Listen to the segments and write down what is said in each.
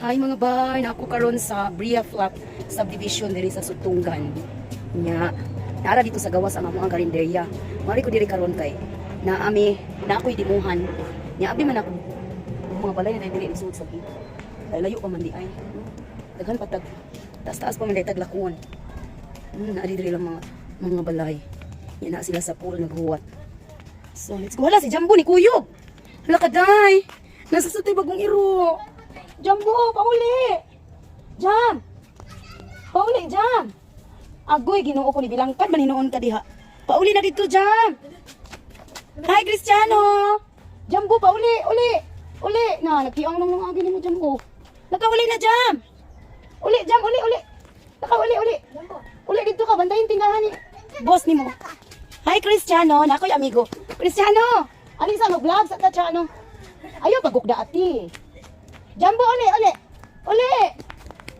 Hi mga bay, na ako karon sa Bria Flat subdivision diri sa Sutungan. Nya, naara dito sa gawas ang mga karinderya. Mari ko diri karon kay na ako'y dimuhan. Nya abi man ako mga balay na diri isuod sa gid. Ay layo pa man di ay. Daghan patag taas-taas pa man day taglakuan. Naari diri lang mga balay. Nya na sila sa pool naghuwat. So let's go. Hala si Jambo ni Kuyog. Hala kaday. Nasa sa bagong iro. Jambo, pauli! Jam! Pauli, Jam! Agoy, ginoo ko ni bilangkad, maninoon ka diha. Pauli na dito, Jam! Hi, Cristiano! Jambo, pauli, uli! Uli! Na, nagkiang nung agi ni mo, Jambo. Nakauli na, Jam! Uli, Jam, uli, uli! Nakauli, uli! Uli dito ka, bandayin tindahan ni boss ni mo. Hi, Cristiano! Nakoy amigo. Cristiano! Aling sa mag-vlog sa Tachano? Ayaw, pagkukda ati. Jambo, uli, uli! Uli!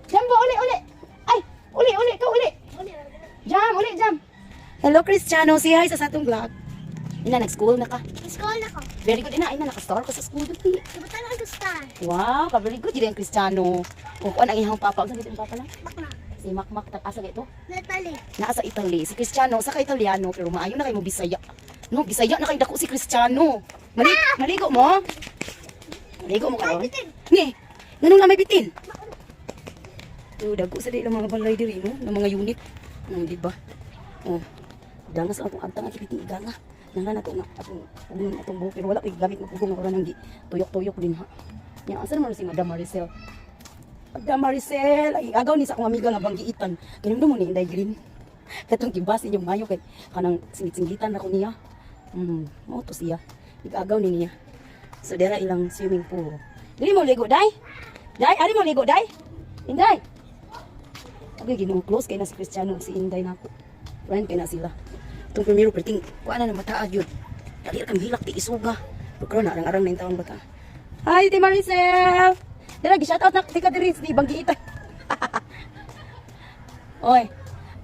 Jambo, uli, uli! Ay! Uli, uli! Ikaw, uli! Jam, uli, Jam! Hello, Cristiano! Say hi sa satong vlog. Ina, nag-school na ka? Nag-school na ko. Very good. Ina, naka-star ko sa school dati. Kabutan ang gustan. Wow, ka-very good. Hindi ang Cristiano. Kung kuan ang ihang papa. Saan dito yung papa lang? Bakla. Si Makmak. Asa dito? Natali. Naa sa Italy. Si Cristiano, sa ka-Italiano. Pero maayo na kayo mo Bisaya. No, Bisaya na kayo dako si Cristiano. Maligo mo? Maligo mo karon? Ni, ganun lang may bitin. Dago sa dili mga balay diri no, ng mga unit. Di ba? Dangas ang atong bitin danga. Nanga na to na atong buhok pero wala kay gamit mo pugong ora nang tuyok-tuyok din ha. Nya asa naman si Madam Maricel? Madam Maricel, ay agaw ni sa akong amiga nga banggiitan. Kinumdo mo ni Inday Green. Katong gibasi yung mayo kay kanang singit-singitan ako niya. Mao to siya. Igagaw ni niya. So dera ilang swimming pool. Dili mo ligo, day? Day, ari mo ligo, day? Inday. Okay, ginong close kay na si Cristiano si Inday nako. Friend kay na sila. Itong primero perting, kuha na mataag yun. Dali kami hilak ti isuga. Pero na arang-arang na yung taong bata. Hi, Ti Maricel! Dara, gi-shoutout na tika diri di banggiitan. Oy,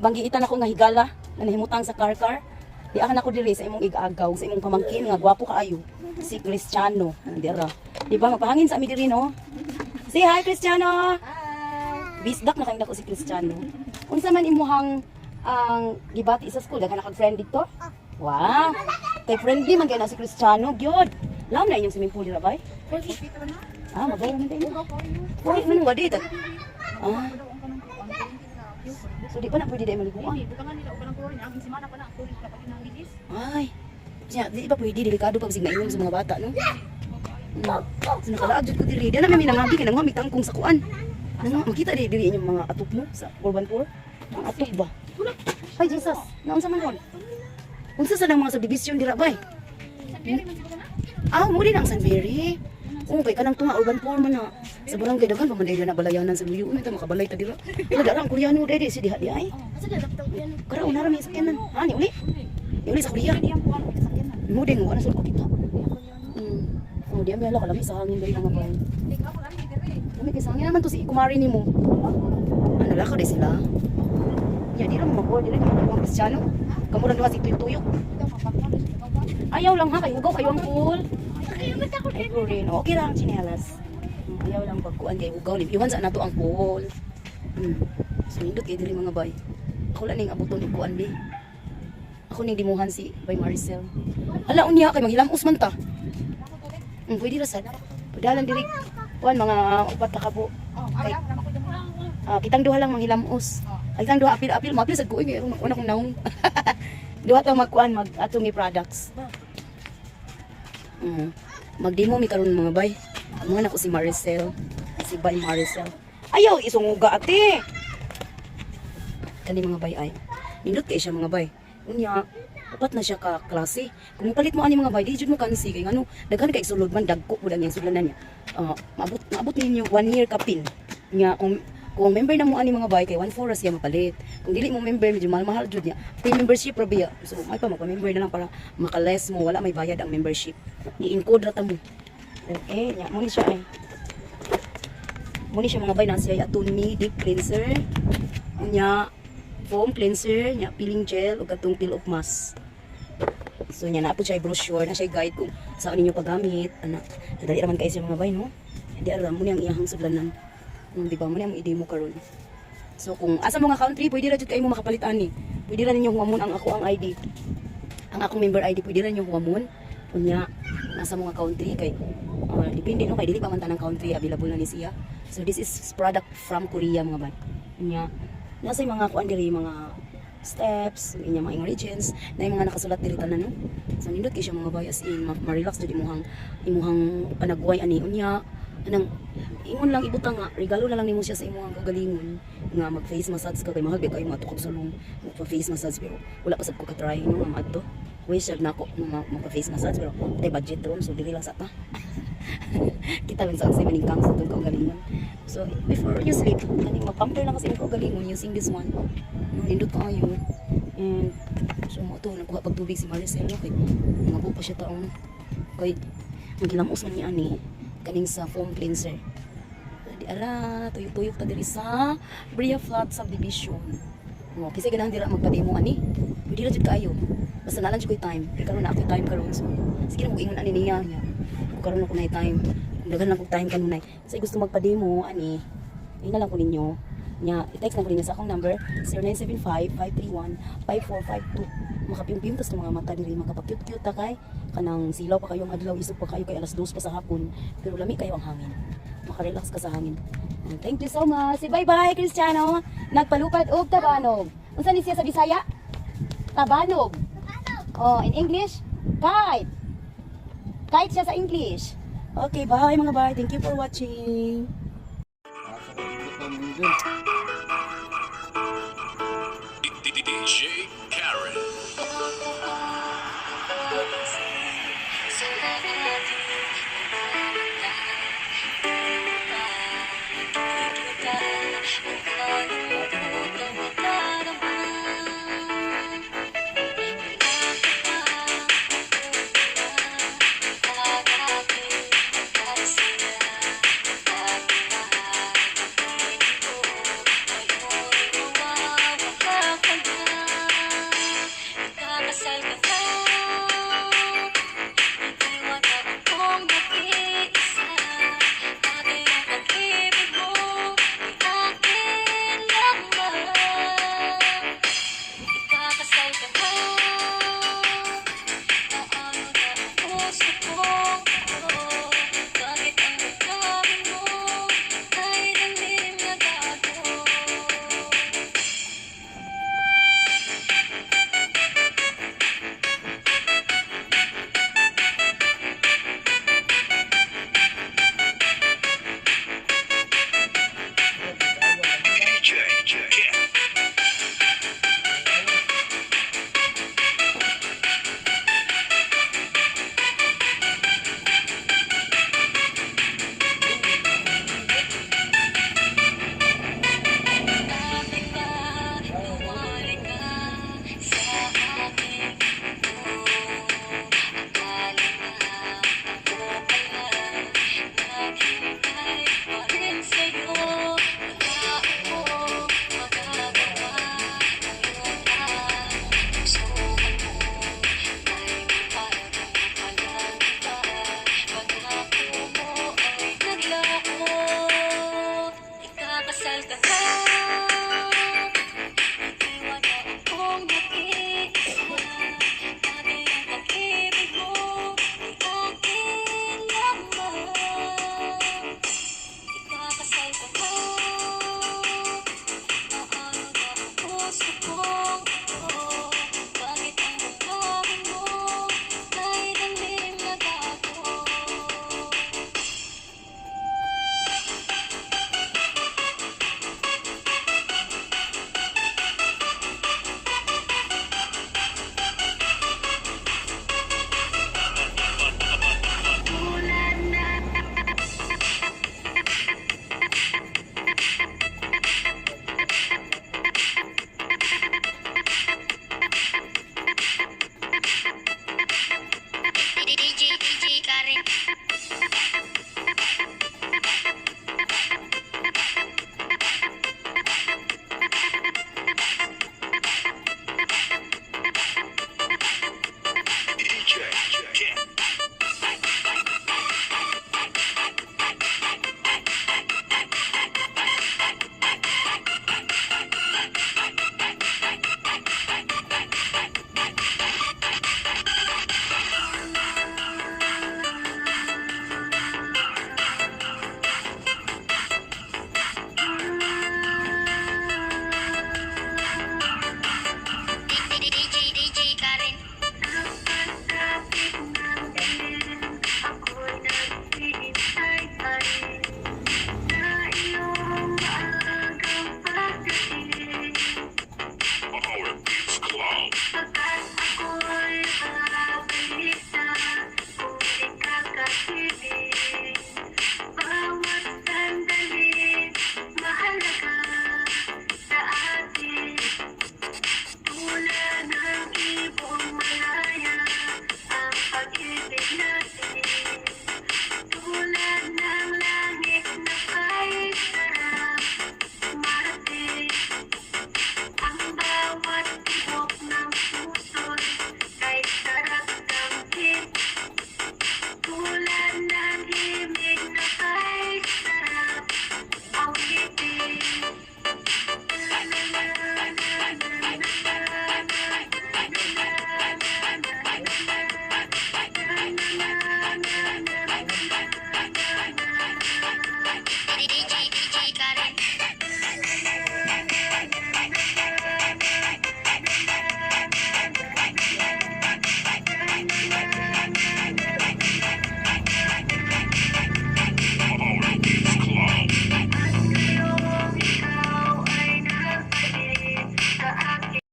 banggiitan ako nga higala na nahimutang sa car-car. Di akan ako diri sa imong igagaw, sa imong pamangkin nga gwapo kaayo. Si Cristiano. Dira. Di ba magpahangin sa ami diri no? Say hi, Cristiano! Hi! Bisdak na kayo dako si Cristiano. Unsa man imuhang ang gibati sa school, daghan na kag friend dito? Wow! Kay friendly man kay na si Cristiano, gyud. Lam na inyong swimming pool dira bay? Magawa man tayo. Uy, man wadi ta. So di pa na pwede dai maliguan. Ay. Siya, di ba pwede delikado pag signa sa mga bata, no? So nakalaag jud ko diri. Di na may minangagi kay nangami tangkong sa kuan. Makita diri inyong mga atop mo sa Urban Tour. Ang atop ba? Ay, Jesus! Naunsa man hon? Unsa sa nang mga subdivision dira bay? Muli na ang Sanberry. Kay kanang tunga Urban Poor man na. Sa barangay daghan pa man dili na balayanan sa luyo. Ito makabalay ta dira. Ila dara ang Koreano dili si diha di ay. Karaw na ra may sakyanan. Ni uli. Ni uli sa Korea. Mo din wala sa ko kita. Di amay ala kalami sa hangin diri nga bay. Kami kay sangin naman to si Kumari nimo. Ano la ka di sila? Ya, di lang mag-board, di lang mga Cristiano. Kamuran duha si tuyok-tuyok. Ayaw lang ha, kayo kayo ang pool. Ay, po rin. Okay lang, chinelas. Ayaw lang pagkuhan kayo ugaw. Iwan sa nato ang pool. So, hindot kayo dili mga bay. Ako lang yung abuton yung kuhan, be. Ako ning dimuhan si Bay Maricel. Hala, unya, kay manghilamos man ta. Pwede rasan. Padalan diri. Kuhan, mga upat na kabo. Kitang duha lang manghilamos. Ay kang duha apil sad ko ay una kong naong. Duha ta magkuan atong products. Magdemo mi karon mga bay. Mo na ko si Maricel, si Bay Maricel. Ayaw isunguga ate. Kani mga bay ay. Nindot kay siya mga bay. Unya upat na siya ka klase. Kung palit mo ani mga bay, di jud mo kansi kay ngano daghan kay sulod man dagko pud ang sudlanan niya. Maabot ninyo 1 year kapin. Nya kung member na mo ani mga bay kay 1/4 siya mapalit. Kung dili mo member medyo mahal jud niya. Free membership ra biya. So may pa magpa-member na lang para maka-less mo wala may bayad ang membership. I-encode ra ta mo. Okay, nya mo ni siya ay. Mo ni siya mga bay na siya atuni deep cleanser. Nya foam cleanser, nya peeling gel ug katong peel of mask. So nya na po siya brochure na siya guide kung saan ninyo paggamit. Ana, dali ra man kay siya mga bay no. Di ara mo ni ang iyang sudlanan. Di ba? Muna mo i-demo karon. So kung asa mga country, pwede ra jud kayo mo makapalit ani. Pwede ra ninyo humamon ang ako ang ID. Ang akong member ID pwede ra ninyo humamon. Unya nasa mga country kay depende no kay dili pa man tanang country available na ni siya. So this is product from Korea mga bad. Unya nasa yung mga kuan diri mga steps, inya mga ingredients na yung mga nakasulat diri tanan no. So nindot kay siya mga bias in ma-relax jud imuhang panagway ani unya anang ingon lang ibutang nga regalo na lang nimo siya sa imong kagalingon nga mag face massage ka kay mahal kay kayo matukog sulong magpa face massage pero wala pa sad ko ka try no nga adto wish sad nako magpa face massage pero tay budget ron so dili lang sa ta kita lang sa unsay maning kang sa tong kagalingon so before you sleep kaning mag-pamper lang kasi imong kagalingon using this one nindot kaayo and so mo to nakuha pag tubig si Maricel no kay mabo pa siya taon kay ang gilamos man niya ani kaning sa foam cleanser. Di ara, tuyok-tuyok ta diri sa Bria Flat Subdivision. Mo, kasi ganahan dira magpa-demo ani. Pwede ra jud kaayo. Basta nalan jud koy time. Kay karon na ako time karon so. Sige mo ingon ani niya nya. Kung karon ako na time. Daghan lang kog time kanunay. Kasi gusto magpa-demo ani. Ina lang ko ninyo. Nya, i-text lang ko ninyo sa akong number 0975-531-5452. Makapium-pium tas mga mata diri makapag-cute-cute ta kay kanang silaw pa kayong adlaw isog pa kayo kay alas 2 pa sa hapon pero lami kayo ang hangin makarelax ka sa hangin. Thank you so much. Bye bye Cristiano. Nagpalupad og tabanog. Unsa ni siya sa Bisaya? Tabanog. Oh, in English? Kite. Kite siya sa English. Okay, bye mga bye. Thank you for watching.